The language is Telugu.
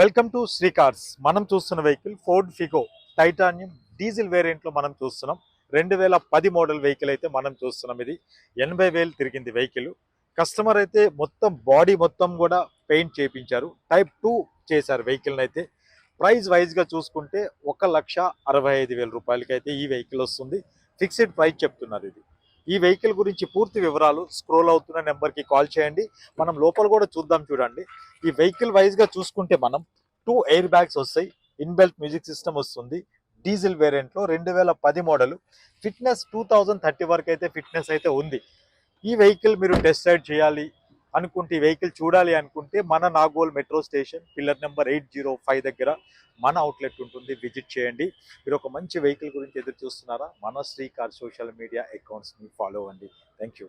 Welcome to Shri cars. మనం చూస్తున్న vehicle Ford Figo titanium diesel వేరియంట్లో మనం చూస్తున్నాం. 2010 మోడల్ వెహికల్ అయితే మనం చూస్తున్నాం. ఇది 80,000 తిరిగింది వెహికల్. కస్టమర్ అయితే మొత్తం బాడీ మొత్తం కూడా పెయింట్ చేయించారు. టైప్ 2 చేశారు వెహికల్ని అయితే. ప్రైస్ వైజ్గా చూసుకుంటే 1,65,000 రూపాయలకి అయితే ఈ వెహికల్ వస్తుంది. ఫిక్స్డ్ ప్రైస్ చెప్తున్నారు. ఇది ఈ వెహికల్ గురించి పూర్తి వివరాలు స్క్రోల్ అవుతున్న నెంబర్కి కాల్ చేయండి. మనం లోపల కూడా చూద్దాం. చూడండి, ఈ వెహికల్ వైజ్గా చూసుకుంటే మనం 2 ఎయిర్ బ్యాగ్స్ వస్తాయి, ఇన్బెల్ట్ మ్యూజిక్ సిస్టమ్ వస్తుంది. డీజిల్ వేరియంట్లో 2010 మోడల్. ఫిట్నెస్ 2030 వరకు అయితే ఫిట్నెస్ అయితే ఉంది. ఈ వెహికల్ మీరు టెస్ట్ రైడ్ చేయాలి అనుకుంటే, ఈ వెహికల్ చూడాలి అనుకుంటే మన Nagole metro station pillar number 805 దగ్గర మన అవుట్లెట్ ఉంటుంది. విజిట్ చేయండి. మీరు ఒక మంచి వెహికల్ గురించి ఎదురు చూస్తున్నారా? మన శ్రీ కార్ సోషల్ మీడియా అకౌంట్స్ని ఫాలో అవ్వండి. Thank you.